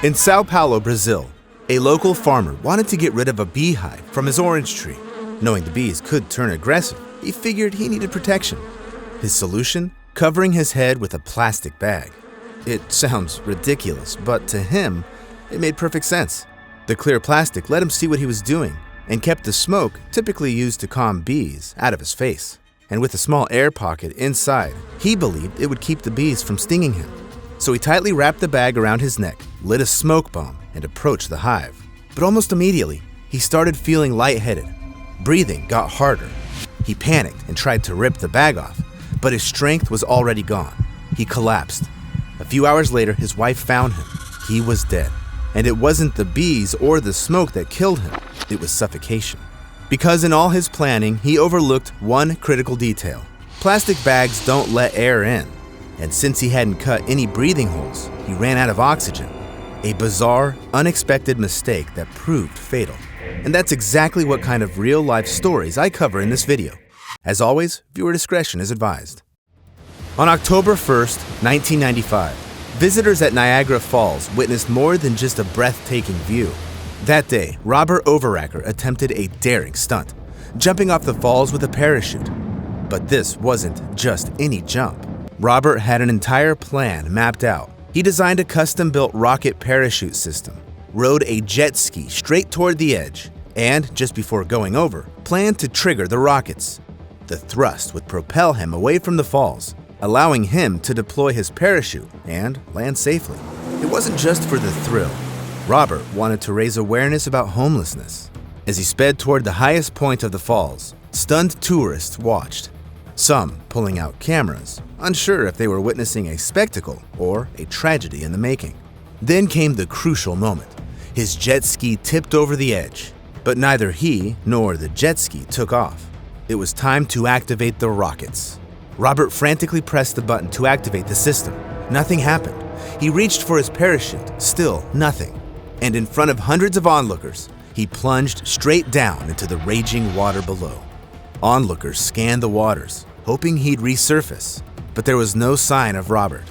In Sao Paulo, Brazil, a local farmer wanted to get rid of a beehive from his orange tree. Knowing the bees could turn aggressive, he figured he needed protection. His solution? Covering his head with a plastic bag. It sounds ridiculous, but to him, it made perfect sense. The clear plastic let him see what he was doing and kept the smoke, typically used to calm bees, out of his face. And with a small air pocket inside, he believed it would keep the bees from stinging him. So he tightly wrapped the bag around his neck, lit a smoke bomb, and approached the hive. But almost immediately, he started feeling lightheaded. Breathing got harder. He panicked and tried to rip the bag off, but his strength was already gone. He collapsed. A few hours later, his wife found him. He was dead. And it wasn't the bees or the smoke that killed him. It was suffocation. Because in all his planning, he overlooked one critical detail. Plastic bags don't let air in. And since he hadn't cut any breathing holes, he ran out of oxygen. A bizarre, unexpected mistake that proved fatal. And that's exactly what kind of real-life stories I cover in this video. As always, viewer discretion is advised. On October 1st, 1995, visitors at Niagara Falls witnessed more than just a breathtaking view. That day, Robert Overacker attempted a daring stunt, jumping off the falls with a parachute. But this wasn't just any jump. Robert had an entire plan mapped out. He designed a custom-built rocket parachute system, rode a jet ski straight toward the edge, and, just before going over, planned to trigger the rockets. The thrust would propel him away from the falls, allowing him to deploy his parachute and land safely. It wasn't just for the thrill. Robert wanted to raise awareness about homelessness. As he sped toward the highest point of the falls, stunned tourists watched, some pulling out cameras, unsure if they were witnessing a spectacle or a tragedy in the making. Then came the crucial moment. His jet ski tipped over the edge, but neither he nor the jet ski took off. It was time to activate the rockets. Robert frantically pressed the button to activate the system. Nothing happened. He reached for his parachute, still nothing. And in front of hundreds of onlookers, he plunged straight down into the raging water below. Onlookers scanned the waters, hoping he'd resurface, but there was no sign of Robert.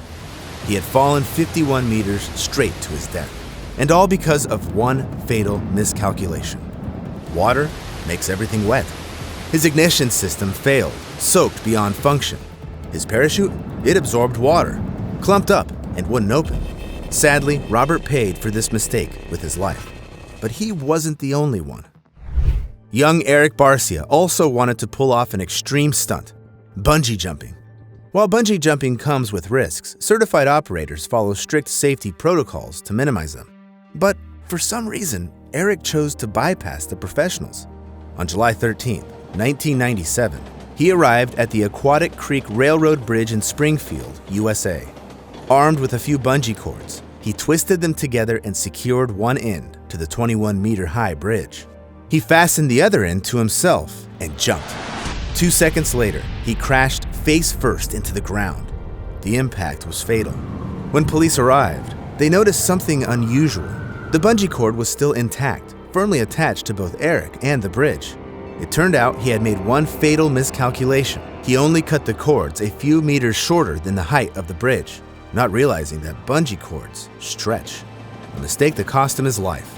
He had fallen 51 meters straight to his death, and all because of one fatal miscalculation. Water makes everything wet. His ignition system failed, soaked beyond function. His parachute, it absorbed water, clumped up, and wouldn't open. Sadly, Robert paid for this mistake with his life. But he wasn't the only one. Young Eric Barcia also wanted to pull off an extreme stunt, bungee jumping. While bungee jumping comes with risks, certified operators follow strict safety protocols to minimize them. But for some reason, Eric chose to bypass the professionals. On July 13, 1997, he arrived at the Aquatic Creek Railroad Bridge in Springfield, USA. Armed with a few bungee cords, he twisted them together and secured one end to the 21-meter-high bridge. He fastened the other end to himself and jumped. 2 seconds later, he crashed face first into the ground. The impact was fatal. When police arrived, they noticed something unusual. The bungee cord was still intact, firmly attached to both Eric and the bridge. It turned out he had made one fatal miscalculation. He only cut the cords a few meters shorter than the height of the bridge, not realizing that bungee cords stretch, a mistake that cost him his life.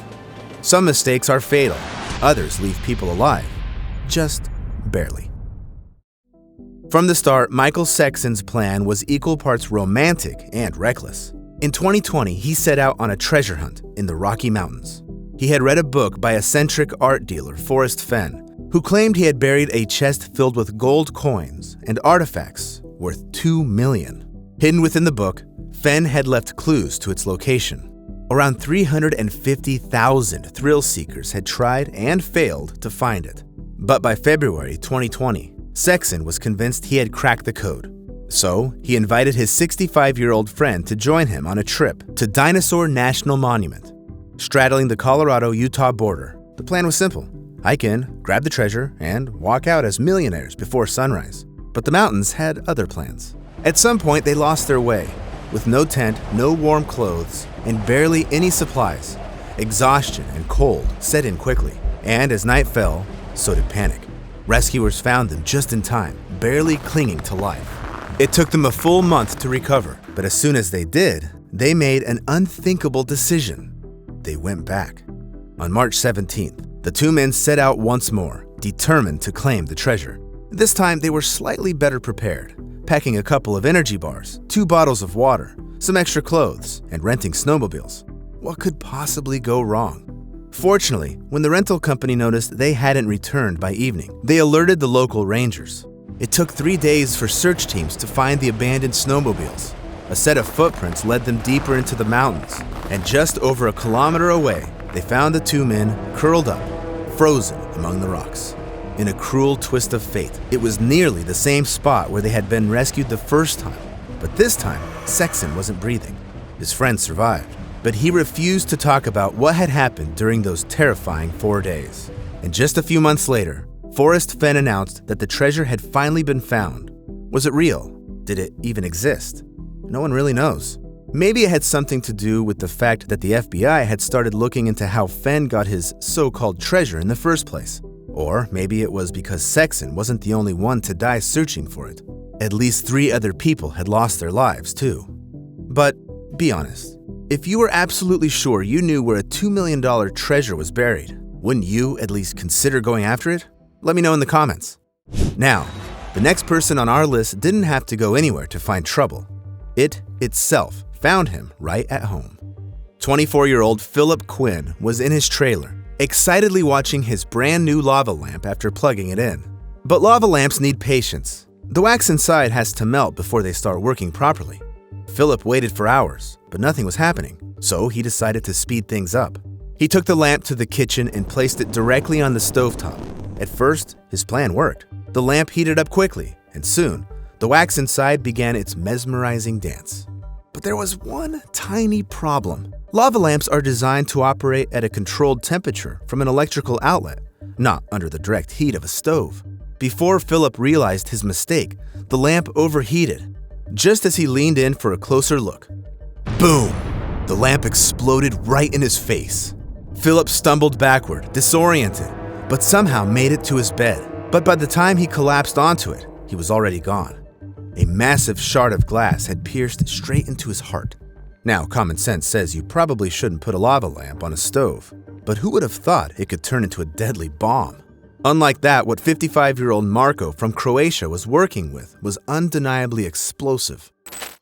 Some mistakes are fatal, others leave people alive, just barely. From the start, Michael Sexton's plan was equal parts romantic and reckless. In 2020, he set out on a treasure hunt in the Rocky Mountains. He had read a book by eccentric art dealer Forrest Fenn, who claimed he had buried a chest filled with gold coins and artifacts worth $2 million. Hidden within the book, Fenn had left clues to its location. Around 350,000 thrill seekers had tried and failed to find it. But by February 2020, Sexton was convinced he had cracked the code. So, he invited his 65-year-old friend to join him on a trip to Dinosaur National Monument. Straddling the Colorado-Utah border, the plan was simple. Hike in, grab the treasure, and walk out as millionaires before sunrise. But the mountains had other plans. At some point, they lost their way. With no tent, no warm clothes, and barely any supplies, exhaustion and cold set in quickly. And as night fell, so did panic. Rescuers found them just in time, barely clinging to life. It took them a full month to recover, but as soon as they did, they made an unthinkable decision. They went back. On March 17th, the two men set out once more, determined to claim the treasure. This time, they were slightly better prepared, packing a couple of energy bars, 2 bottles of water, some extra clothes, and renting snowmobiles. What could possibly go wrong? Fortunately, when the rental company noticed they hadn't returned by evening, they alerted the local rangers. It took 3 days for search teams to find the abandoned snowmobiles. A set of footprints led them deeper into the mountains, and just over a kilometer away, they found the two men curled up, frozen among the rocks. In a cruel twist of fate, it was nearly the same spot where they had been rescued the first time. But this time, Sexton wasn't breathing. His friend survived, but he refused to talk about what had happened during those terrifying 4 days. And just a few months later, Forrest Fenn announced that the treasure had finally been found. Was it real? Did it even exist? No one really knows. Maybe it had something to do with the fact that the FBI had started looking into how Fenn got his so-called treasure in the first place. Or maybe it was because Sexton wasn't the only one to die searching for it. At least 3 other people had lost their lives too. But be honest, if you were absolutely sure you knew where a $2 million treasure was buried, wouldn't you at least consider going after it? Let me know in the comments. Now, the next person on our list didn't have to go anywhere to find trouble. It itself found him right at home. 24-year-old Philip Quinn was in his trailer, excitedly watching his brand new lava lamp after plugging it in. But lava lamps need patience. The wax inside has to melt before they start working properly. Philip waited for hours, but nothing was happening, so he decided to speed things up. He took the lamp to the kitchen and placed it directly on the stovetop. At first, his plan worked. The lamp heated up quickly, and soon, the wax inside began its mesmerizing dance. But there was one tiny problem. Lava lamps are designed to operate at a controlled temperature from an electrical outlet, not under the direct heat of a stove. Before Philip realized his mistake, the lamp overheated. Just as he leaned in for a closer look, boom! The lamp exploded right in his face. Philip stumbled backward, disoriented, but somehow made it to his bed. But by the time he collapsed onto it, he was already gone. A massive shard of glass had pierced straight into his heart. Now, common sense says you probably shouldn't put a lava lamp on a stove, but who would have thought it could turn into a deadly bomb? Unlike that, what 55-year-old Marko from Croatia was working with was undeniably explosive.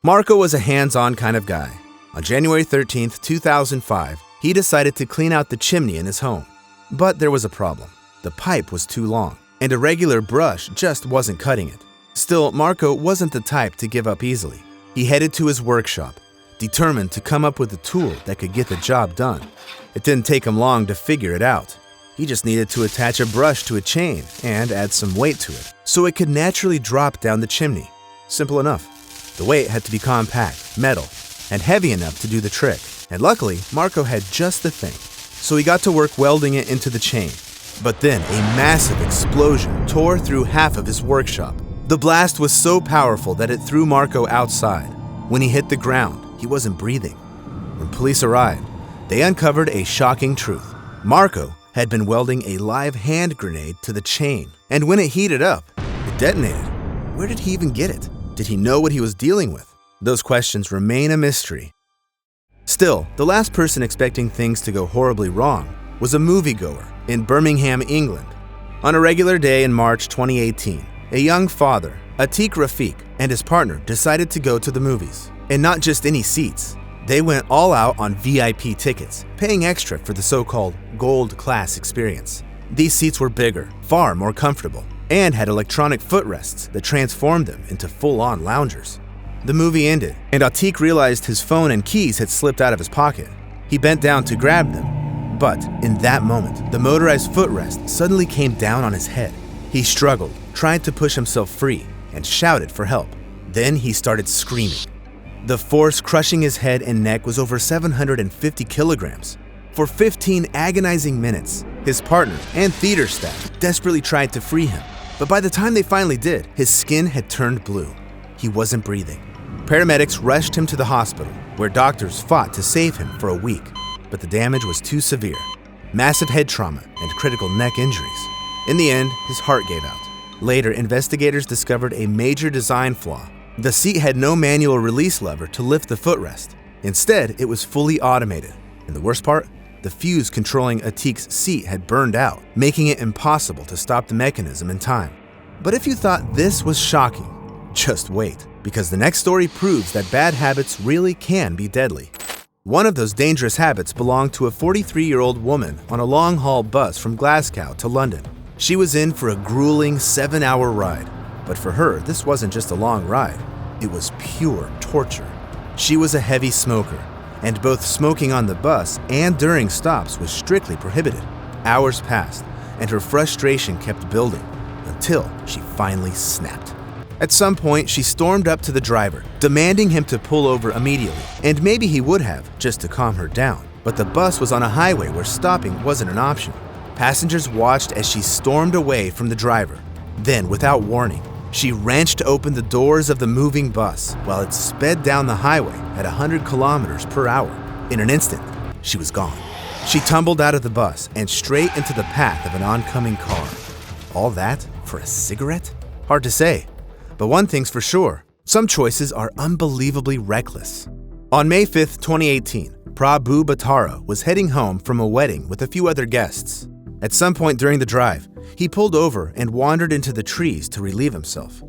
Marko was a hands-on kind of guy. On January 13, 2005, he decided to clean out the chimney in his home. But there was a problem. The pipe was too long, and a regular brush just wasn't cutting it. Still, Marko wasn't the type to give up easily. He headed to his workshop, determined to come up with a tool that could get the job done. It didn't take him long to figure it out. He just needed to attach a brush to a chain and add some weight to it, so it could naturally drop down the chimney. Simple enough. The weight had to be compact, metal, and heavy enough to do the trick. And luckily, Marko had just the thing, so he got to work welding it into the chain. But then a massive explosion tore through half of his workshop. The blast was so powerful that it threw Marko outside. When he hit the ground, he wasn't breathing. When police arrived, they uncovered a shocking truth. Marko had been welding a live hand grenade to the chain, and when it heated up, it detonated. Where did he even get it? Did he know what he was dealing with? Those questions remain a mystery. Still, the last person expecting things to go horribly wrong was a moviegoer in Birmingham, England. On a regular day in March 2018, a young father, Atiq Rafiq, and his partner decided to go to the movies. And not just any seats. They went all out on VIP tickets, paying extra for the so-called gold class experience. These seats were bigger, far more comfortable, and had electronic footrests that transformed them into full-on loungers. The movie ended, and Atiq realized his phone and keys had slipped out of his pocket. He bent down to grab them, but in that moment, the motorized footrest suddenly came down on his head. He struggled, tried to push himself free, and shouted for help. Then he started screaming. The force crushing his head and neck was over 750 kilograms. For 15 agonizing minutes, his partner and theater staff desperately tried to free him. But by the time they finally did, his skin had turned blue. He wasn't breathing. Paramedics rushed him to the hospital, where doctors fought to save him for a week. But the damage was too severe. Massive head trauma and critical neck injuries. In the end, his heart gave out. Later, investigators discovered a major design flaw. The seat had no manual release lever to lift the footrest. Instead, it was fully automated. And the worst part? The fuse controlling Atik's seat had burned out, making it impossible to stop the mechanism in time. But if you thought this was shocking, just wait, because the next story proves that bad habits really can be deadly. One of those dangerous habits belonged to a 43-year-old woman on a long-haul bus from Glasgow to London. She was in for a grueling 7-hour ride, but for her, this wasn't just a long ride. It was pure torture. She was a heavy smoker, and both smoking on the bus and during stops was strictly prohibited. Hours passed, and her frustration kept building until she finally snapped. At some point, she stormed up to the driver, demanding him to pull over immediately, and maybe he would have, just to calm her down. But the bus was on a highway where stopping wasn't an option. Passengers watched as she stormed away from the driver. Then, without warning, she wrenched open the doors of the moving bus while it sped down the highway at 100 kilometers per hour. In an instant, she was gone. She tumbled out of the bus and straight into the path of an oncoming car. All that for a cigarette? Hard to say. But one thing's for sure, some choices are unbelievably reckless. On May 5th, 2018, Prabhu Batara was heading home from a wedding with a few other guests. At some point during the drive, he pulled over and wandered into the trees to relieve himself.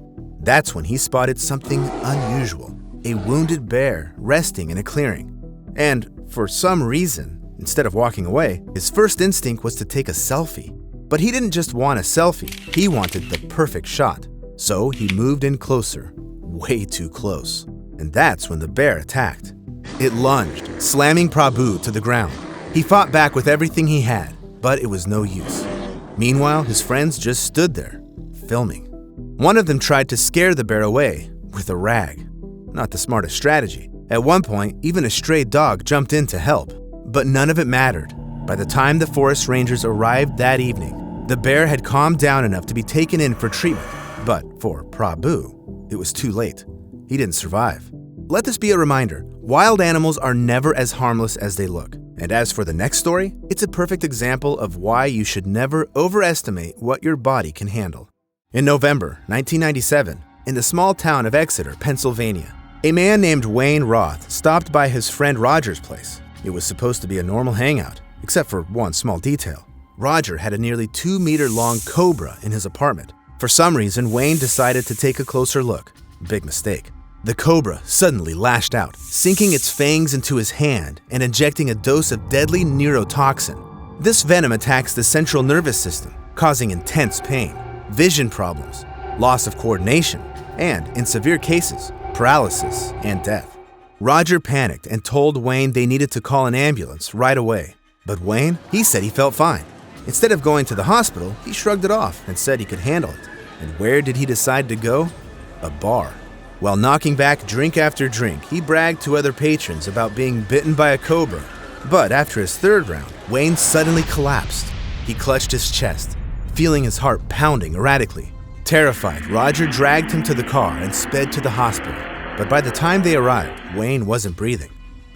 That's when he spotted something unusual, a wounded bear resting in a clearing. And for some reason, instead of walking away, his first instinct was to take a selfie. But he didn't just want a selfie, he wanted the perfect shot. So he moved in closer, way too close. And that's when the bear attacked. It lunged, slamming Prabhu to the ground. He fought back with everything he had, but it was no use. Meanwhile, his friends just stood there, filming. One of them tried to scare the bear away with a rag. Not the smartest strategy. At one point, even a stray dog jumped in to help. But none of it mattered. By the time the forest rangers arrived that evening, the bear had calmed down enough to be taken in for treatment. But for Prabhu, it was too late. He didn't survive. Let this be a reminder, wild animals are never as harmless as they look. And as for the next story, it's a perfect example of why you should never overestimate what your body can handle. In November 1997, in the small town of Exeter, Pennsylvania, a man named Wayne Roth stopped by his friend Roger's place. It was supposed to be a normal hangout, except for one small detail. Roger had a nearly 2-meter-long cobra in his apartment. For some reason, Wayne decided to take a closer look. Big mistake. The cobra suddenly lashed out, sinking its fangs into his hand and injecting a dose of deadly neurotoxin. This venom attacks the central nervous system, causing intense pain, vision problems, loss of coordination, and, in severe cases, paralysis and death. Roger panicked and told Wayne they needed to call an ambulance right away. But Wayne, he said he felt fine. Instead of going to the hospital, he shrugged it off and said he could handle it. And where did he decide to go? A bar. While knocking back drink after drink, he bragged to other patrons about being bitten by a cobra. But after his third round, Wayne suddenly collapsed. He clutched his chest, feeling his heart pounding erratically. Terrified, Roger dragged him to the car and sped to the hospital. But by the time they arrived, Wayne wasn't breathing.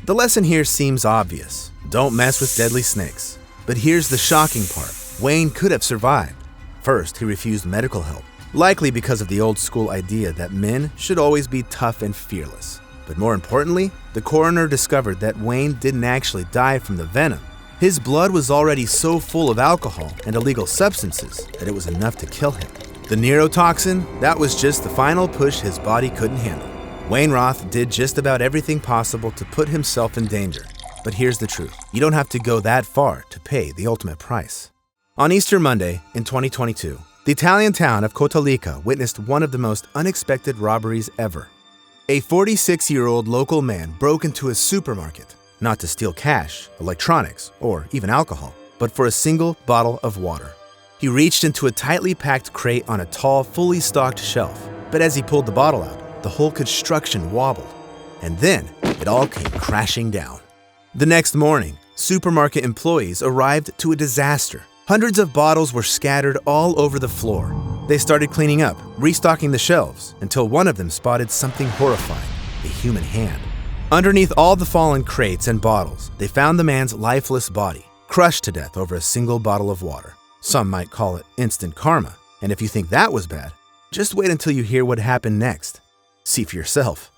The lesson here seems obvious. Don't mess with deadly snakes. But here's the shocking part. Wayne could have survived. First, he refused medical help, likely because of the old school idea that men should always be tough and fearless. But more importantly, the coroner discovered that Wayne didn't actually die from the venom. His blood was already so full of alcohol and illegal substances that it was enough to kill him. The neurotoxin, that was just the final push his body couldn't handle. Wayne Roth did just about everything possible to put himself in danger. But here's the truth. You don't have to go that far to pay the ultimate price. On Easter Monday in 2022, the Italian town of Cotalica witnessed one of the most unexpected robberies ever. A 46-year-old local man broke into a supermarket, not to steal cash, electronics, or even alcohol, but for a single bottle of water. He reached into a tightly packed crate on a tall, fully stocked shelf, but as he pulled the bottle out, the whole construction wobbled. And then, it all came crashing down. The next morning, supermarket employees arrived to a disaster. Hundreds of bottles were scattered all over the floor. They started cleaning up, restocking the shelves, until one of them spotted something horrifying, a human hand. Underneath all the fallen crates and bottles, they found the man's lifeless body, crushed to death over a single bottle of water. Some might call it instant karma, and if you think that was bad, just wait until you hear what happened next. See for yourself.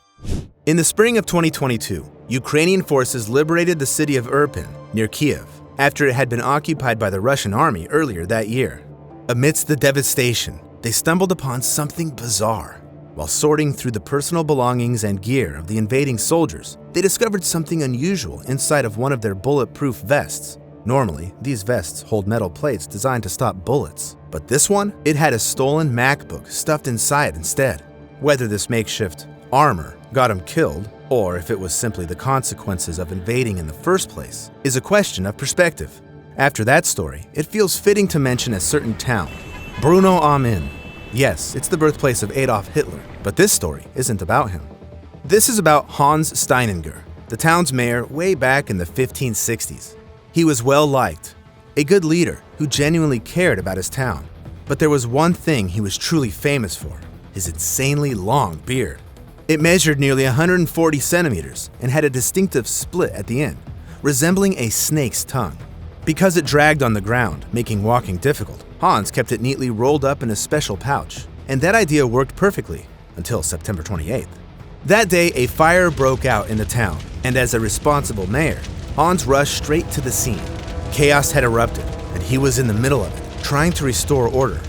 In the spring of 2022, Ukrainian forces liberated the city of Irpin, near Kiev, after it had been occupied by the Russian army earlier that year. Amidst the devastation, they stumbled upon something bizarre. While sorting through the personal belongings and gear of the invading soldiers, they discovered something unusual inside of one of their bulletproof vests. Normally, these vests hold metal plates designed to stop bullets, but this one, it had a stolen MacBook stuffed inside instead. Whether this makeshift armor got him killed, or if it was simply the consequences of invading in the first place, is a question of perspective. After that story, it feels fitting to mention a certain town, Bruno am Inn. Yes, it's the birthplace of Adolf Hitler, but this story isn't about him. This is about Hans Steininger, the town's mayor way back in the 1560s. He was well liked, a good leader who genuinely cared about his town. But there was one thing he was truly famous for, his insanely long beard. It measured nearly 140 centimeters and had a distinctive split at the end, resembling a snake's tongue. Because it dragged on the ground, making walking difficult, Hans kept it neatly rolled up in a special pouch, and that idea worked perfectly until September 28th. That day, a fire broke out in the town, and as a responsible mayor, Hans rushed straight to the scene. Chaos had erupted, and he was in the middle of it, trying to restore order.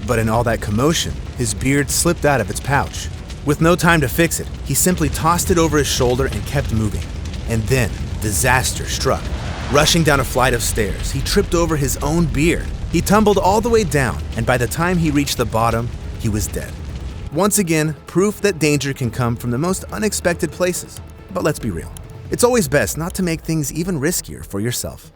But in all that commotion, his beard slipped out of its pouch. With no time to fix it, he simply tossed it over his shoulder and kept moving. And then, disaster struck. Rushing down a flight of stairs, he tripped over his own beard. He tumbled all the way down, and by the time he reached the bottom, he was dead. Once again, proof that danger can come from the most unexpected places. But let's be real. It's always best not to make things even riskier for yourself.